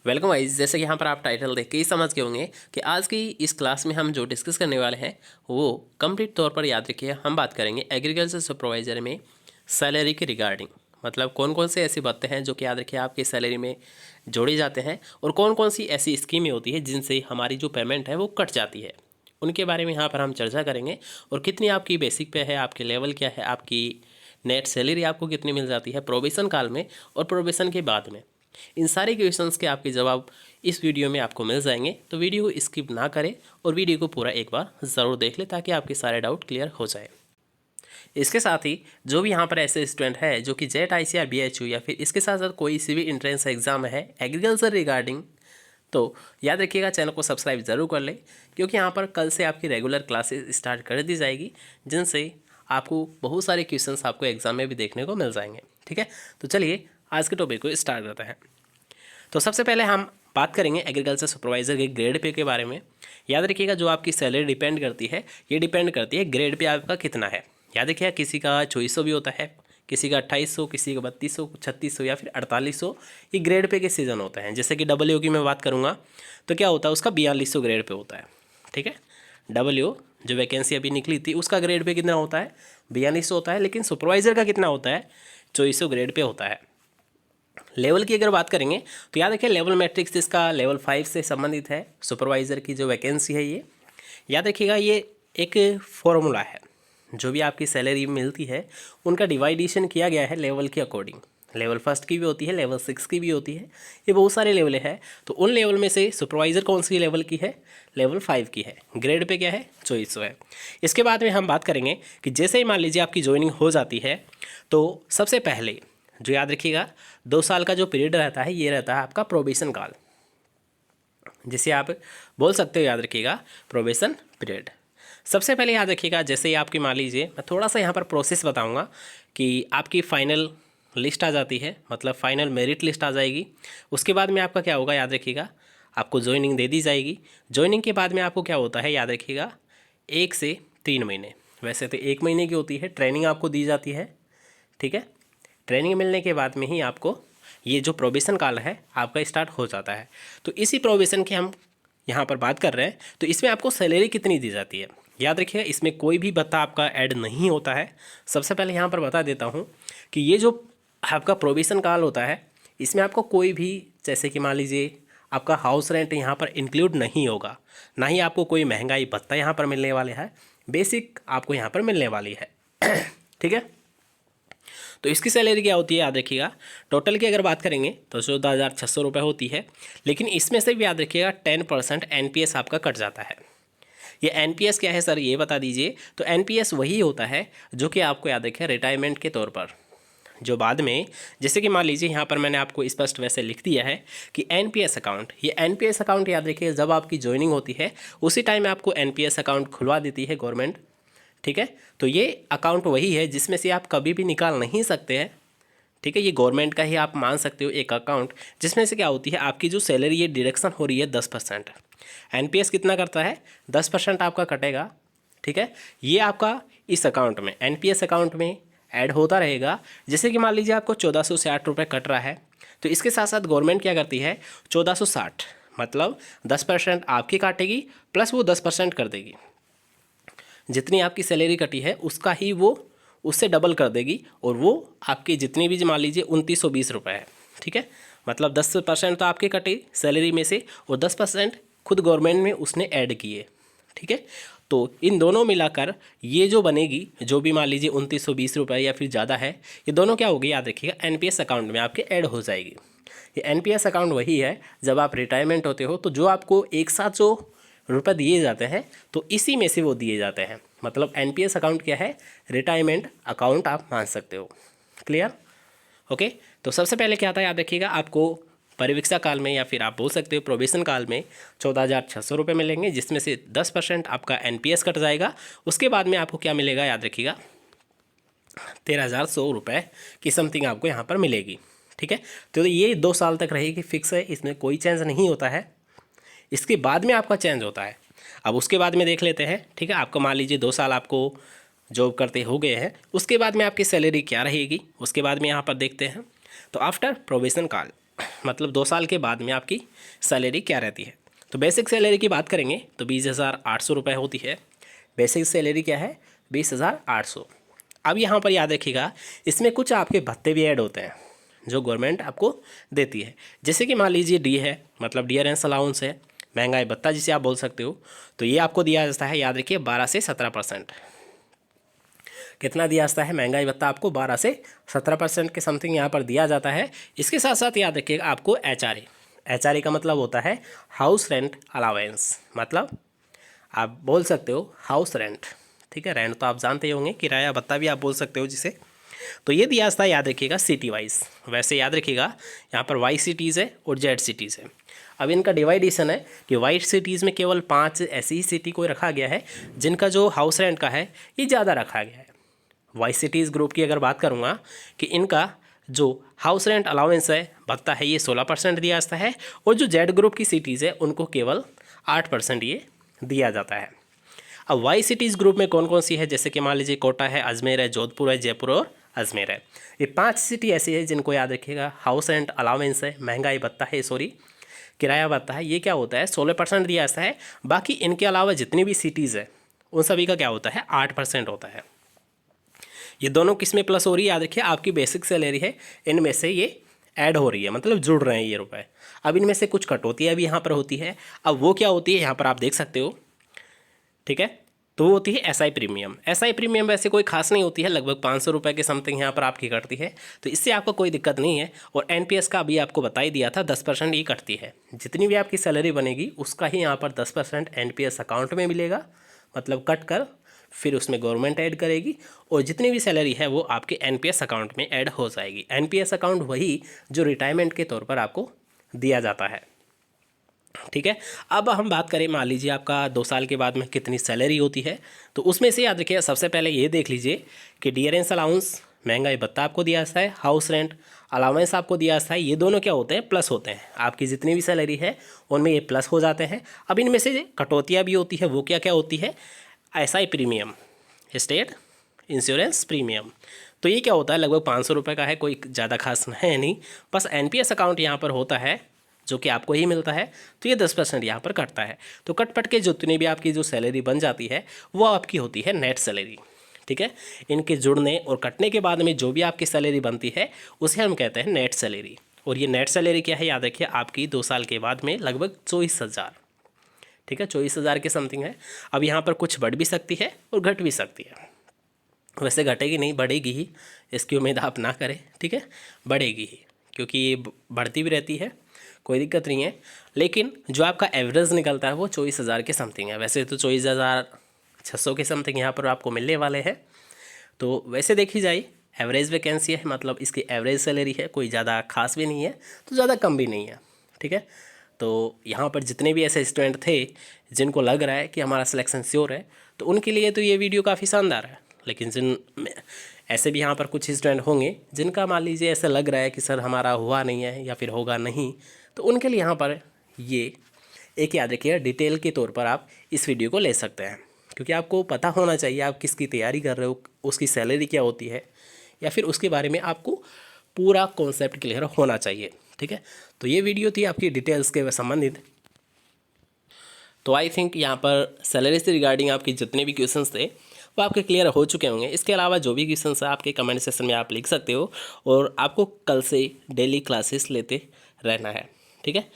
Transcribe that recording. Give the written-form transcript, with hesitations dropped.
Welcome guys. जैसे कि यहाँ पर आप टाइटल देख के ही समझ गए होंगे कि आज की इस क्लास में हम जो डिस्कस करने वाले हैं वो कंप्लीट तौर पर याद रखिए, हम बात करेंगे एग्रीकल्चर सुपरवाइजर में सैलरी के रिगार्डिंग। मतलब कौन कौन से ऐसी बातें हैं जो कि याद रखिए आपकी सैलरी में जोड़ी जाते हैं, और कौन कौन सी ऐसी स्कीमें होती है जिनसे हमारी जो पेमेंट है वो कट जाती है, उनके बारे में यहाँ पर हम चर्चा करेंगे। और कितनी आपकी बेसिक पे है, आपके लेवल क्या है, आपकी नेट सैलरी आपको कितनी मिल जाती है प्रोबेशन काल में और प्रोबेशन के बाद में। इन सारे क्वेश्चंस के आपके जवाब इस वीडियो में आपको मिल जाएंगे, तो वीडियो को स्किप ना करें और वीडियो को पूरा एक बार ज़रूर देख लें ताकि आपके सारे डाउट क्लियर हो जाए। इसके साथ ही जो भी यहाँ पर ऐसे स्टूडेंट है जो कि जेट ICAR BHU या फिर इसके साथ साथ कोई सी भी इंट्रेंस एग्जाम है एग्रीकल्चर रिगार्डिंग, तो याद रखिएगा चैनल को सब्सक्राइब ज़रूर कर लें, क्योंकि यहाँ पर कल से आपकी रेगुलर क्लासेस स्टार्ट कर दी जाएगी जिनसे आपको बहुत सारे क्वेश्चंस आपको एग्जाम में भी देखने को मिल जाएंगे। ठीक है, तो चलिए आज के टॉपिक को स्टार्ट करते हैं। तो सबसे पहले हम बात करेंगे एग्रीकल्चर सुपरवाइज़र के ग्रेड पे के बारे में। याद रखिएगा जो आपकी सैलरी डिपेंड करती है, ये डिपेंड करती है ग्रेड पे आपका कितना है। याद रखिएगा किसी का 2400 भी होता है, किसी का 2800, किसी का 3200, 3600 या फिर 4800, ये ग्रेड पे के सीज़न होते हैं। जैसे कि डब्ल्यू की मैं बात करूँगा तो क्या होता है, उसका 4200 ग्रेड पे होता है। ठीक है, डब्ल्यू जो वैकेंसी अभी निकली थी उसका ग्रेड पे कितना होता है, 4200 होता है, लेकिन सुपरवाइज़र का कितना होता है, 2400 ग्रेड पे होता है। लेवल की अगर बात करेंगे तो याद रखिए लेवल मैट्रिक्स इसका लेवल 5 से संबंधित है। सुपरवाइज़र की जो वैकेंसी है ये याद रखिएगा ये एक फॉर्मूला है। जो भी आपकी सैलरी मिलती है उनका डिवाइडेशन किया गया है लेवल के अकॉर्डिंग। लेवल फर्स्ट की भी होती है, लेवल 6 की भी होती है, ये बहुत सारे लेवल है। तो उन लेवल में से सुपरवाइज़र कौन सी लेवल की है, लेवल 5 की है। ग्रेड पे क्या है, 2400 है। इसके बाद में हम बात करेंगे कि जैसे ही मान लीजिए आपकी ज्वाइनिंग हो जाती है तो सबसे पहले जो याद रखिएगा 2 साल का जो पीरियड रहता है ये रहता है आपका प्रोबेशन काल, जिसे आप बोल सकते हो याद रखिएगा प्रोबेशन पीरियड। सबसे पहले याद रखिएगा जैसे ही आपकी मान लीजिए मैं थोड़ा सा यहाँ पर प्रोसेस बताऊँगा कि आपकी फ़ाइनल लिस्ट आ जाती है, मतलब फाइनल मेरिट लिस्ट आ जाएगी। उसके बाद में आपका क्या होगा याद रखिएगा, आपको ज्वाइनिंग दे दी जाएगी। ज्वाइनिंग के बाद में आपको क्या होता है याद रखिएगा 1 से 3 महीने, वैसे तो 1 महीने की होती है, ट्रेनिंग आपको दी जाती है। ठीक है, ट्रेनिंग मिलने के बाद में ही आपको ये जो प्रोबेशन काल है आपका स्टार्ट हो जाता है। तो इसी प्रोबेशन की हम यहाँ पर बात कर रहे हैं। तो इसमें आपको सैलरी कितनी दी जाती है याद रखिएगा, इसमें कोई भी भत्ता आपका ऐड नहीं होता है। सबसे पहले यहाँ पर बता देता हूँ कि ये जो आपका प्रोबेशन काल होता है इसमें आपको कोई भी, जैसे कि मान लीजिए आपका हाउस रेंट यहाँ पर इंक्लूड नहीं होगा, ना ही आपको कोई महंगाई भत्ता यहाँ पर मिलने वाले है, बेसिक आपको यहाँ पर मिलने वाली है। ठीक है, तो इसकी सैलरी क्या होती है याद रखिएगा, टोटल की अगर बात करेंगे तो 14,600 रुपये होती है। लेकिन इसमें से भी याद रखिएगा 10% NPS आपका कट जाता है। ये NPS क्या है सर ये बता दीजिए। तो NPS वही होता है जो कि आपको याद रखिए रिटायरमेंट के तौर पर, जो बाद में, जैसे कि मान लीजिए यहाँ पर मैंने आपको स्पष्ट वैसे लिख दिया है कि NPS अकाउंट, ये NPS अकाउंट याद रखिए जब आपकी ज्वाइनिंग होती है उसी टाइम आपको NPS अकाउंट खुलवा देती है गवर्नमेंट। ठीक है, तो ये अकाउंट वही है जिसमें से आप कभी भी निकाल नहीं सकते हैं। ठीक है, ये गवर्नमेंट का ही आप मान सकते हो एक अकाउंट, जिसमें से क्या होती है आपकी जो सैलरी ये डिडक्शन हो रही है 10%। NPS कितना करता है, 10% आपका कटेगा। ठीक है, ये आपका इस अकाउंट में NPS अकाउंट में ऐड होता रहेगा। जैसे कि मान लीजिए आपको 1460 रुपये कट रहा है, तो इसके साथ साथ गवर्नमेंट क्या करती है 1460 मतलब 10% आपकी काटेगी प्लस वो 10% कर देगी। जितनी आपकी सैलरी कटी है उसका ही वो उससे डबल कर देगी, और वो आपकी जितनी भी मान लीजिए 2920 रुपये है। ठीक है, मतलब 10% तो आपके कटे सैलरी में से और 10% खुद गवर्नमेंट में उसने ऐड किए। ठीक है, तो इन दोनों मिलाकर ये जो बनेगी, जो भी मान लीजिए 2920 रुपये या फिर ज़्यादा है, ये दोनों क्या होगी याद रखिएगा NPS अकाउंट में आपके ऐड हो जाएगी। ये NPS अकाउंट वही है जब आप रिटायरमेंट होते हो तो जो आपको एक साथ जो रुपये दिए जाते हैं तो इसी में से वो दिए जाते हैं। मतलब NPS अकाउंट क्या है, रिटायरमेंट अकाउंट आप मान सकते हो। Clear, okay. तो सबसे पहले क्या था याद रखिएगा, आपको परिवीक्षा काल में या फिर आप बोल सकते हो प्रोबेशन काल में 14,600 रुपये मिलेंगे, जिसमें से 10% आपका NPS कट जाएगा। उसके बाद में आपको क्या मिलेगा याद रखिएगा 13,100 रुपये की समथिंग आपको यहाँ पर मिलेगी। ठीक है, तो ये 2 साल तक रहेगी, फिक्स है, इसमें कोई चेंज नहीं होता है। इसके बाद में आपका चेंज होता है। अब उसके बाद में देख लेते हैं। ठीक है, आपको मान लीजिए 2 साल आपको जॉब करते हो गए हैं, उसके बाद में आपकी सैलरी क्या रहेगी उसके बाद में यहाँ पर देखते हैं। तो आफ्टर प्रोबेशन काल मतलब 2 साल के बाद में आपकी सैलरी क्या रहती है। तो बेसिक सैलरी की बात करेंगे तो 20,800 रुपये होती है। बेसिक सैलरी क्या है? 20,800। अब यहाँ पर याद रखिएगा, इसमें कुछ आपके भत्ते भी ऐड होते हैं जो गवर्नमेंट आपको देती है। जैसे कि मान लीजिए डी है, मतलब डियरेंस अलाउंस है, महंगाई भत्ता जिसे आप बोल सकते हो, तो ये आपको दिया जाता है, याद रखिए 12 से 17%। कितना दिया जाता है? महंगाई भत्ता आपको 12 से 17% के समथिंग यहाँ पर दिया जाता है। इसके साथ साथ याद रखिएगा आपको एच आर ए का मतलब होता है हाउस रेंट अलावेंस, मतलब आप बोल सकते हो हाउस रेंट। ठीक है, रेंट तो आप जानते ही होंगे, किराया भत्ता भी आप बोल सकते हो जिसे। तो ये दिया जाता है, याद रखिएगा सिटी वाइज। वैसे याद रखिएगा यहाँ पर वाई सिटीज़ है और जेड सिटीज़ है। अब इनका डिवाइडेशन है कि वाइट सिटीज़ में केवल 5 ऐसी ही सिटी को रखा गया है जिनका जो हाउस रेंट का है ये ज़्यादा रखा गया है। वाइट सिटीज़ ग्रुप की अगर बात करूँगा कि इनका जो हाउस रेंट अलाउंस है, भत्ता है, ये 16% दिया जाता है, और जो जेड ग्रुप की सिटीज़ है उनको केवल 8% ये दिया जाता है। अब वाई सिटीज़ ग्रुप में कौन कौन सी है? जैसे कि मान लीजिए कोटा है, अजमेर है, जोधपुर है, जयपुर और अजमेर है। ये 5 सिटी ऐसी है जिनको याद रखिएगा हाउस रेंट अलाउंस है, महंगाई भत्ता है, किराया भत्ता है, ये क्या होता है? 16% दिया जाता है। बाकी इनके अलावा जितनी भी सिटीज़ है उन सभी का क्या होता है? 8% होता है। ये दोनों किस में प्लस हो रही है? याद रखिए आपकी बेसिक सैलरी है, इनमें से ये ऐड हो रही है, मतलब जुड़ रहे हैं ये रुपए। अब इनमें से कुछ कटौतियाँ भी यहाँ पर होती है। अब वो क्या होती है यहाँ पर आप देख सकते हो। ठीक है, तो वो होती है एसआई प्रीमियम। एसआई प्रीमियम वैसे कोई खास नहीं होती है, लगभग 500 रुपये के समथिंग यहाँ पर आपकी कटती है, तो इससे आपको कोई दिक्कत नहीं है। और एनपीएस का अभी आपको बता ही दिया था 10% ये कटती है। जितनी भी आपकी सैलरी बनेगी उसका ही यहाँ पर 10% एनपीएस अकाउंट में मिलेगा, मतलब कट कर फिर उसमें गवर्नमेंट ऐड करेगी, और जितनी भी सैलरी है वो आपके एनपीएस अकाउंट में ऐड हो जाएगी। एनपीएस अकाउंट वही जो रिटायरमेंट के तौर पर आपको दिया जाता है। ठीक है, अब हम बात करें, मान लीजिए आपका 2 साल के बाद में कितनी सैलरी होती है, तो उसमें से याद रखिए सबसे पहले ये देख लीजिए कि डियरेंस अलाउंस, महंगाई भत्ता आपको दिया जाता है, हाउस रेंट अलाउंस आपको दिया जाता है। ये दोनों क्या होते हैं? प्लस होते हैं। आपकी जितनी भी सैलरी है उनमें ये प्लस हो जाते हैं। अब इनमें से कटौतियाँ भी होती है, वो क्या क्या होती है? SI premium, state insurance premium. तो ये क्या होता है? लगभग 500 रुपये का है, कोई ज़्यादा खास है नहीं। बस एनपीएस अकाउंट यहाँ पर होता है जो कि आपको ही मिलता है, तो ये 10% यहाँ पर कटता है। तो कट के जितनी भी आपकी जो सैलरी बन जाती है वो आपकी होती है नेट सैलरी। ठीक है, इनके जुड़ने और कटने के बाद में जो भी आपकी सैलरी बनती है उसे हम कहते हैं नेट सैलरी। और ये नेट सैलरी क्या है? याद रखिए आपकी 2 साल के बाद में लगभग 24,000। ठीक है, 24,000 के समथिंग है। अब यहाँ पर कुछ बढ़ भी सकती है और घट भी सकती है। वैसे घटेगी नहीं, बढ़ेगी ही, इसकी उम्मीद आप ना करें। ठीक है, बढ़ेगी ही, क्योंकि ये बढ़ती भी रहती है, कोई दिक्कत नहीं है। लेकिन जो आपका एवरेज निकलता है वो 24,000 के समथिंग है। वैसे तो 24,600 के समथिंग यहाँ पर आपको मिलने वाले हैं। तो वैसे देखी जाए एवरेज वैकेंसी है, मतलब इसकी एवरेज सैलरी है, कोई ज़्यादा खास भी नहीं है तो ज़्यादा कम भी नहीं है। ठीक है, तो यहाँ पर जितने भी ऐसे स्टूडेंट थे जिनको लग रहा है कि हमारा सिलेक्शन श्योर है, तो उनके लिए तो ये वीडियो काफ़ी शानदार है। लेकिन जिन ऐसे भी यहाँ पर कुछ स्टूडेंट होंगे जिनका मान लीजिए ऐसा लग रहा है कि सर हमारा हुआ नहीं है या फिर होगा नहीं, तो उनके लिए यहाँ पर ये एक याद रखिएगा डिटेल के तौर पर आप इस वीडियो को ले सकते हैं, क्योंकि आपको पता होना चाहिए आप किसकी तैयारी कर रहे हो, उसकी सैलरी क्या होती है, या फिर उसके बारे में आपको पूरा कॉन्सेप्ट क्लियर होना चाहिए। ठीक है, तो ये वीडियो थी आपकी डिटेल्स के संबंधित। तो आई थिंक यहाँ पर सैलरी से रिगार्डिंग आपके जितने भी क्वेश्चंस थे वो आपके क्लियर हो चुके होंगे। इसके अलावा जो भी क्वेश्चंस है आपके कमेंट सेक्शन में आप लिख सकते हो, और आपको कल से डेली क्लासेस लेते रहना है। ठीक है।